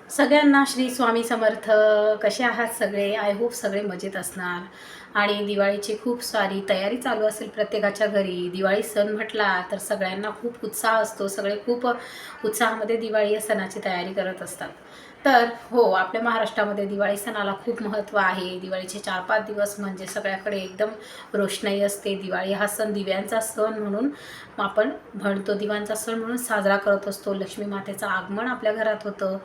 सगळ्यांना श्री स्वामी समर्थ. कसे आहात सगळे? आय होप सगळे मजेत असणार. आणि दिवाळीची खूप सारी तयारी चालू असेल प्रत्येकाच्या घरी. दिवाळी सण म्हटला तर सगळ्यांना खूप उत्साह असतो. सगळे खूप उत्साहामध्ये दिवाळी या सणाची तयारी करत असतात. तर हो, आपल्या महाराष्ट्रामध्ये दिवाळी सणाला खूप महत्त्व आहे. दिवाळीचे 4-5 दिवस म्हणजे सगळ्याकडे एकदम रोषणाई असते. दिवाळी हा सण दिव्यांचा सण म्हणून आपण म्हणतो, दिव्यांचा सण म्हणून साजरा करत असतो. लक्ष्मी मातेचं आगमन आपल्या घरात होतं.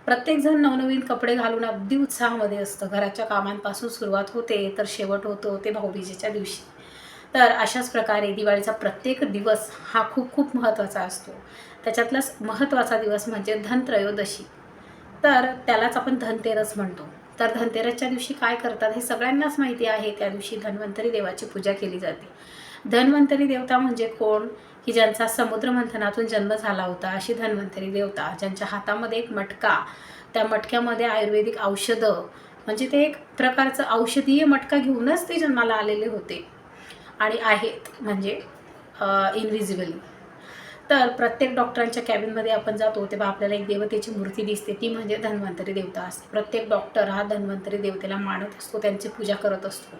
प्रत्येकजण नवनवीन कपडे घालून अगदी उत्साहामध्ये असतं. घराच्या कामांपासून सुरुवात होते तर शेवट होतो ते भाऊबीजेच्या दिवशी. तर अशाच प्रकारे दिवाळीचा प्रत्येक दिवस हा खूप खूप महत्त्वाचा असतो. त्याच्यातलाच महत्त्वाचा दिवस म्हणजे धनत्रयोदशी. तर त्यालाच आपण धनतेरस म्हणतो. तर धनतेरसच्या दिवशी काय करतात हे सगळ्यांनाच माहिती आहे. त्या दिवशी धन्वंतरी देवाची पूजा केली जाते. धन्वंतरी देवता म्हणजे कोण? की ज्यांचा समुद्र मंथनातून जन्म झाला होता अशी धन्वंतरी देवता, ज्यांच्या हातामध्ये एक मटका, त्या मटक्यामध्ये आयुर्वेदिक औषधं, म्हणजे ते एक प्रकारचं औषधीय मटका घेऊनच ते जन्माला आलेले होते आणि आहेत म्हणजे इनव्हिजिबली. तर प्रत्येक डॉक्टरांच्या कॅबिनमध्ये आपण जातो तेव्हा आपल्याला एक देवतेची मूर्ती दिसते, ती म्हणजे धन्वंतरी देवता असते. प्रत्येक डॉक्टर हा धन्वंतरी देवतेला मानत असतो, त्यांची पूजा करत असतो.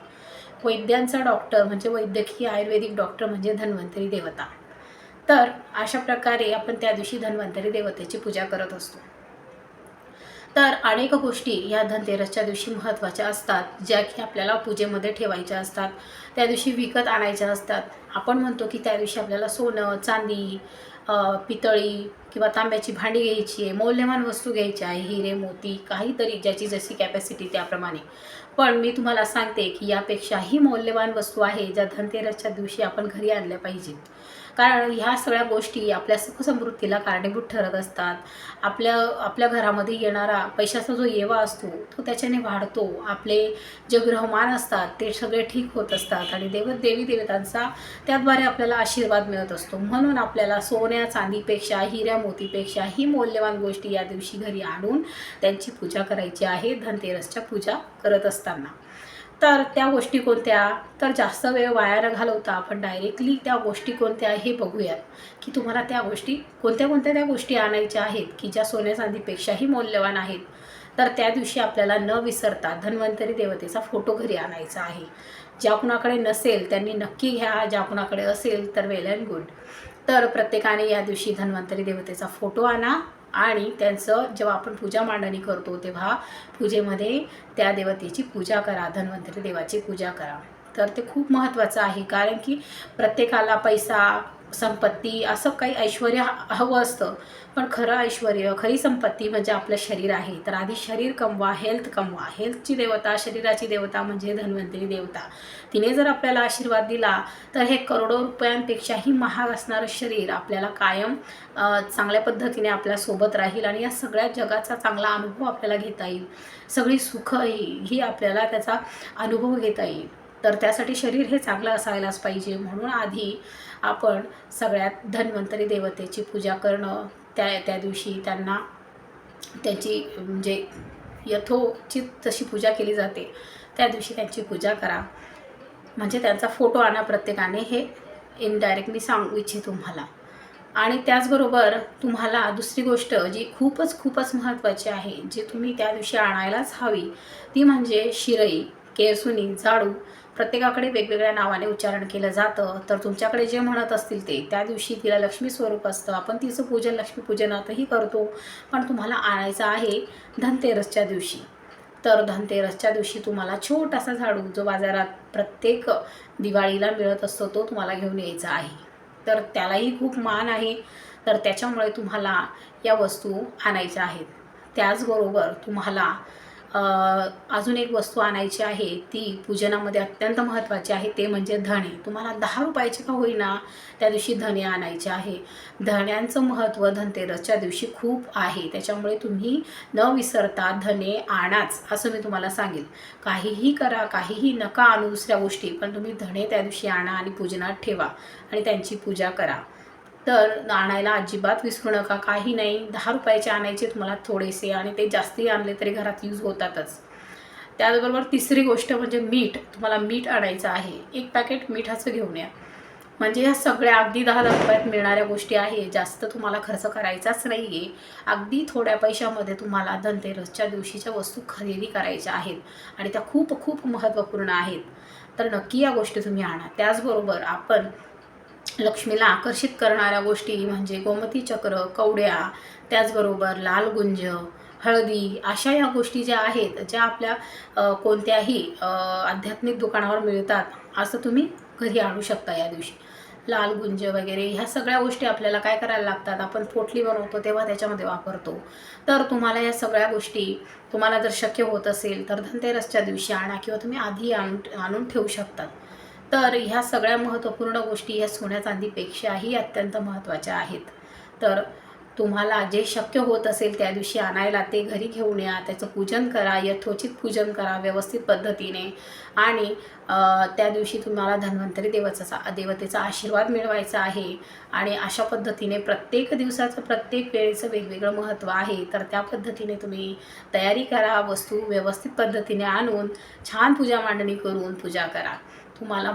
वैद्यांचा डॉक्टर म्हणजे वैद्यकीय आयुर्वेदिक डॉक्टर म्हणजे धन्वंतरी देवता. तर अशा प्रकारे आपण त्या दिवशी धन्वंतरी देवतेची पूजा करत असतो. तर अनेक गोष्टी या धनतेरसच्या दिवशी महत्त्वाच्या असतात, ज्या की आपल्याला पूजेमध्ये ठेवायच्या असतात. त्या दिवशी विकत आणायच्या असतात. आपण म्हणतो की त्या दिवशी आपल्याला सोनं, चांदी, पितळी किंवा तांब्याची भांडी घ्यायची आहे, मौल्यवान वस्तू घ्यायच्या आहे, हिरे, मोती, काहीतरी ज्याची जशी कॅपॅसिटी त्याप्रमाणे. पण मी तुम्हाला सांगते की यापेक्षाही मौल्यवान वस्तू आहे ज्या धनतेरसच्या दिवशी आपण घरी आणल्या पाहिजेत. कारण ह्या सगळ्या गोष्टी आपल्या सुखसमृद्धीला कारणीभूत ठरत असतात. आपल्या घरामध्ये येणारा पैशाचा जो येवा असतो तो त्याच्याने वाढतो. आपले जे ग्रहमान असतात ते सगळे ठीक होत असतात आणि देवी देवतांचा त्याद्वारे आपल्याला आशीर्वाद मिळत असतो. म्हणून आपल्याला सोन्या चांदीपेक्षा, हिऱ्या मोतीपेक्षा ही मौल्यवान गोष्टी या दिवशी घरी आणून त्यांची पूजा करायची आहे धनतेरसच्या पूजा करत असताना. तर त्या गोष्टी कोणत्या? तर जास्त वेळ वाया न घालवता आपण डायरेक्टली त्या गोष्टी कोणत्या हे बघूयात, की तुम्हाला त्या गोष्टी कोणत्या त्या गोष्टी आणायच्या आहेत की ज्या सोन्या चांदीपेक्षाही मौल्यवान आहेत. तर त्या दिवशी आपल्याला न विसरता धन्वंतरी देवतेचा फोटो घरी आणायचा आहे. ज्या कुणाकडे नसेल त्यांनी नक्की घ्या, ज्या कुणाकडे असेल तर वेल अँड गुड. तर प्रत्येकाने या दिवशी धन्वंतरी देवतेचा फोटो आणा आणि त्यांचं जेव्हा आपण पूजा मांडणी करतो तेव्हा पूजेमध्ये त्या देवतेची पूजा करा, धन्वंतरी देवाची पूजा करा. तर ते खूप महत्त्वाचं आहे, कारण की प्रत्येकाला पैसा, संपत्ती असं काही ऐश्वर्य हवं असतं. पण खरं ऐश्वर्य, खरी संपत्ती म्हणजे आपलं शरीर आहे. तर आधी शरीर कमवा, हेल्थ कमवा. हेल्थची देवता, शरीराची देवता म्हणजे धन्वंतरी देवता. तिने जर आपल्याला आशीर्वाद दिला तर हे करोडो रुपयांपेक्षाही महाग असणारं शरीर आपल्याला कायम चांगल्या पद्धतीने आपल्यासोबत राहील आणि या सगळ्या जगाचा चांगला अनुभव आपल्याला घेता येईल. सगळी सुख ही आपल्याला त्याचा अनुभव घेता येईल. तर त्यासाठी शरीर हे चांगलं असायलाच पाहिजे. म्हणून आधी आपण सगळ्यात धन्वंतरी देवतेची पूजा करणं, त्या दिवशी त्यांना त्याची म्हणजे यथोचित जशी पूजा केली जाते त्या दिवशी त्यांची पूजा करा. म्हणजे त्यांचा फोटो आणा प्रत्येकाने, हे इनडायरेक्ट मी सांगू इच्छितो तुम्हाला. आणि त्याचबरोबर तुम्हाला दुसरी गोष्ट जी खूपच महत्त्वाची आहे, जी तुम्ही त्या दिवशी आणायलाच हवी, ती म्हणजे शिरई, केरसुणी, झाडू. प्रत्येकाकडे वेगवेगळ्या नावाने उच्चारण केलं जातं. तर तुमच्याकडे जे म्हणत असतील ते, त्या दिवशी तिला लक्ष्मी स्वरूप असतं. आपण तिचं पूजन लक्ष्मीपूजनातही करतो. पण तुम्हाला आणायचं आहे धनतेरसच्या दिवशी. तर धनतेरसच्या दिवशी तुम्हाला छोटासा झाडू जो बाजारात प्रत्येक दिवाळीला मिळत असतो तो तुम्हाला घेऊन यायचा आहे. तर त्यालाही खूप मान आहे. तर त्याच्यामुळे तुम्हाला या वस्तू आणायच्या आहेत. त्याचबरोबर तुम्हाला अजून एक वस्तू आणायची आहे, ती पूजनामध्ये अत्यंत महत्त्वाची आहे, ते म्हणजे धणे. तुम्हाला 10 रुपयाचे का होईना त्या दिवशी धणे आणायचे आहे. धण्यांचं महत्त्व धनतेरसच्या दिवशी खूप आहे. त्याच्यामुळे तुम्ही न विसरता धणे आणाच असं मी तुम्हाला सांगेल. काहीही करा, काहीही नका आणू दुसऱ्या गोष्टी, पण तुम्ही धणे त्या दिवशी आणा आणि पूजनात ठेवा आणि त्यांची पूजा करा. तर आणायला अजिबात विसरू नका. काही नाही, 10 रुपयाचे आणायचे तुम्हाला थोडेसे, आणि ते जास्ती आणले तरी घरात यूज होतातच. त्याचबरोबर तिसरी गोष्ट म्हणजे मीठ. तुम्हाला मीठ आणायचं आहे. 1 पॅकेट मिठाचं घेऊन या. म्हणजे ह्या सगळ्या अगदी 10,00,000 रुपयात मिळणाऱ्या गोष्टी आहे. जास्त तुम्हाला खर्च करायचाच नाही आहे. अगदी थोड्या पैशामध्ये तुम्हाला धनतेरसच्या दिवशीच्या वस्तू खरेदी करायच्या आहेत आणि त्या खूप खूप महत्त्वपूर्ण आहेत. तर नक्की या गोष्टी तुम्ही आणा. त्याचबरोबर आपण लक्ष्मीला आकर्षित करणाऱ्या गोष्टी म्हणजे गोमती चक्र, कवड्या, त्याचबरोबर लाल गुंज, हळदी अशा ह्या गोष्टी ज्या आहेत, ज्या आपल्या कोणत्याही आध्यात्मिक दुकानावर मिळतात, असं तुम्ही घरी आणू शकता या दिवशी. लाल गुंज वगैरे ह्या सगळ्या गोष्टी आपल्याला काय करायला लागतात, आपण पोटली बनवतो तेव्हा त्याच्यामध्ये वापरतो. तर तुम्हाला या सगळ्या गोष्टी तुम्हाला जर शक्य होत असेल तर धनतेरसच्या दिवशी आणा किंवा तुम्ही आधी आणून आणून ठेवू शकतात. तर ह्या सगळ्या महत्त्वपूर्ण गोष्टी या सोन्या चांदीपेक्षाही अत्यंत महत्त्वाच्या आहेत. तर तुम्हाला जे शक्य होत असेल त्या दिवशी आणायला ते घरी घेऊन या, त्याचं पूजन करा, यथोचित पूजन करा व्यवस्थित पद्धतीने आणि त्या दिवशी तुम्हाला धन्वंतरी देवतेचा आशीर्वाद मिळवायचा आहे आणि अशा पद्धतीने प्रत्येक दिवसाचं प्रत्येक वेळेचं वेगवेगळं महत्त्व आहे. तर त्या पद्धतीने तुम्ही तयारी करा, वस्तू व्यवस्थित पद्धतीने आणून छान पूजा मांडणी करून पूजा करा. तुम्हाला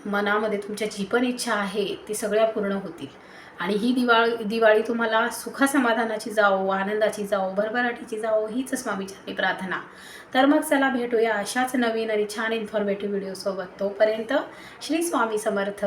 मनामध्ये तुमच्या जी पण इच्छा आहे ती सगळ्या पूर्ण होतील आणि ही दिवाळी तुम्हाला सुखसमाधानाची जाओ, आनंदाची जाओ, भरभराटीची जाओ हीच स्वामीचरणी प्रार्थना. तर मग चला भेटूया अशाच नवीन आणि छान इन्फॉर्मेटिव्ह व्हिडिओसोबत. तोपर्यंत श्री स्वामी समर्थ.